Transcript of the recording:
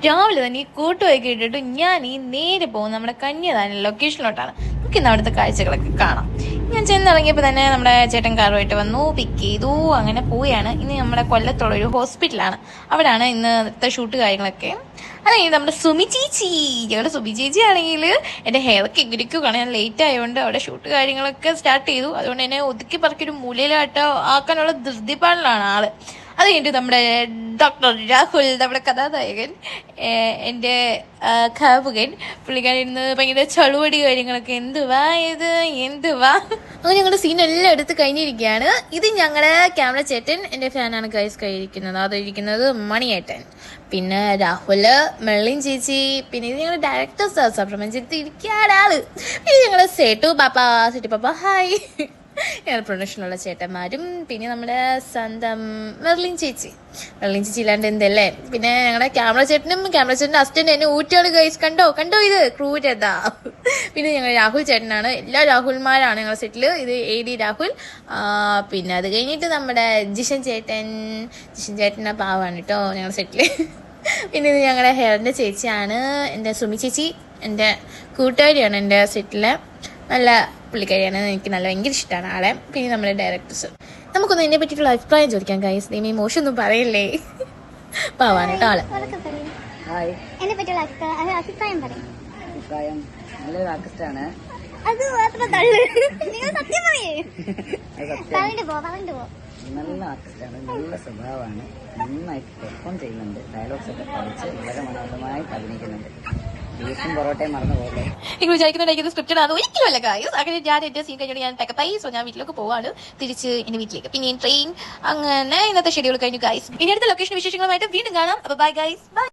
രാവിലെ തന്നെ ഈ കൂട്ടുമൊക്കെ ഇട്ടിട്ട് ഞാൻ നേരെ പോകും നമ്മുടെ കന്യാദാനം ലൊക്കേഷനിലോട്ടാണ്. നമുക്ക് ഇന്ന് അവിടുത്തെ കാഴ്ചകളൊക്കെ കാണാം. ഞാൻ ചെന്നിറങ്ങിയപ്പോൾ തന്നെ നമ്മുടെ ചേട്ടൻ കാറുമായിട്ട് വന്നു, പിക്ക് ചെയ്തു, അങ്ങനെ പോവുകയാണ്. ഇന്ന് നമ്മുടെ കൊല്ലത്തുള്ള ഒരു ഹോസ്പിറ്റലാണ്, അവിടെയാണ് ഇന്നത്തെ ഷൂട്ട് കാര്യങ്ങളൊക്കെ. അതായത് നമ്മുടെ സുമി ചേച്ചി, ഞങ്ങളുടെ സുമി ചേച്ചി ആണെങ്കിൽ എൻ്റെ ഹെയറൊക്കെ എങ്ങനെയൊക്കെയാണ്, ഞാൻ ലേറ്റ് ആയതുകൊണ്ട് അവിടെ ഷൂട്ട് കാര്യങ്ങളൊക്കെ സ്റ്റാർട്ട് ചെയ്തു. അതുകൊണ്ട് തന്നെ ഒതുക്കി പറക്കി ഒരു മൂലയിലായിട്ട് ആക്കാനുള്ള ധൃതിപ്പാടിലാണ് ആള്. അത് കഴിഞ്ഞിട്ട് നമ്മുടെ ഡോക്ടർ രാഹുൽ, നമ്മുടെ കഥാനായകൻ, എൻ്റെ കാമുകൻ, പുള്ളിക്കാരൻ ഇരുന്ന് ഭയങ്കര ചളുവടി കാര്യങ്ങളൊക്കെ, എന്തുവാ അങ്ങനെ ഞങ്ങളുടെ സീൻ എല്ലാം എടുത്ത് കഴിഞ്ഞിരിക്കുകയാണ്. ഇത് ഞങ്ങളുടെ ക്യാമറ ചേട്ടൻ, എൻ്റെ ഫാനാണ് ഗൈസ് കഴിയിരിക്കുന്നത്. അതിരിക്കുന്നത് മണിയേട്ടൻ, പിന്നെ രാഹുല്, മെള്ളിൻ ചേച്ചി, പിന്നെ ഇത് ഞങ്ങളുടെ ഡയറക്ടർ സാർ സുബ്രഹ്മണ്യത്തിൽ ഇരിക്കാനാള്, പിന്നെ ഞങ്ങളുടെ സേട്ടു പാപ്പ, സെട്ടി പാപ്പ, ഹായ്, ഞങ്ങൾ പ്രൊഡക്ഷനുള്ള ചേട്ടന്മാരും, പിന്നെ നമ്മുടെ സ്വന്തം മെർലിൻ ചേച്ചി ഇല്ലാണ്ട് എന്തല്ലേ. പിന്നെ ഞങ്ങളുടെ ക്യാമറ ചേട്ടൻ്റെ അസിസ്റ്റന്റ് എന്നെ ഊറ്റാണ് ഗൈസ്, കണ്ടോ ഇത് ക്രൂരത. പിന്നെ ഞങ്ങൾ രാഹുൽ ചേട്ടനാണ്, എല്ലാ രാഹുൽമാരാണ് ഞങ്ങളുടെ സെറ്റില്. ഇത് AD രാഹുൽ. പിന്നെ അത് കഴിഞ്ഞിട്ട് നമ്മുടെ ജിഷൻ ചേട്ടൻ്റെ പാവാണ് കേട്ടോ ഞങ്ങളുടെ സെറ്റില്. പിന്നെ ഇത് ഞങ്ങളുടെ ഹെയറിൻ്റെ ചേച്ചിയാണ്, എൻ്റെ സുമി ചേച്ചി, എൻ്റെ കൂട്ടുകാരിയാണ് എൻ്റെ സെറ്റിലെ. നല്ല പുള്ളിക്കാരിയാണ്, എനിക്ക് ഭയങ്കര ഇഷ്ടമാണ് ആളെ. പിന്നെ നമ്മുടെ ഡയറക്ടേഴ്സ്. നമുക്കൊന്ന് ഇതിനെ പറ്റിയിട്ടുള്ള അഭിപ്രായം ചോദിക്കാം ഗൈസ്. നീ മോശം ഒന്നും പറയല്ലേ, പാവാണ് കേട്ടോ ആള്. നല്ലൊരു ആർട്ടിസ്റ്റാണ്. നല്ല ആർട്ടിസ്റ്റാണ്, നല്ല സ്വഭാവമാണ്, നന്നായിട്ട് പെർഫോം ചെയ്യുന്നുണ്ട്, ഡയലോഗ്സ് ഒക്കെ പഠിച്ച് വളരെ മനോഹരമായി അഭിനയിക്കുന്നുണ്ട്. ബീഫും പൊറോട്ടയും മറന്നു പോലെ നിങ്ങൾ വിചാരിക്കുന്നുണ്ടെങ്കിൽ സ്ക്രിപ്റ്റഡ് ആണ്, ഒരിക്കലും അല്ല ഗൈസ്. അങ്ങനെ ഞാൻ എൻ്റെ സീൻ കഴിഞ്ഞിട്ട് ഞാൻ പാക്കപ്പായി. സോ ഞാൻ വീട്ടിലേക്ക് പോവാണ്, തിരിച്ച് എൻ്റെ വീട്ടിലേക്ക്. പിന്നെ ട്രെയിൻ, അങ്ങനെ ഇന്നത്തെ ഷെഡ്യൂൾ കഴിഞ്ഞു ഗൈസ്. ഇനി അടുത്ത ലൊക്കേഷൻ വിശേഷങ്ങളുമായിട്ട് വീണ്ടും കാണാം. അപ്പോൾ ബൈ ഗൈസ്, ബൈ.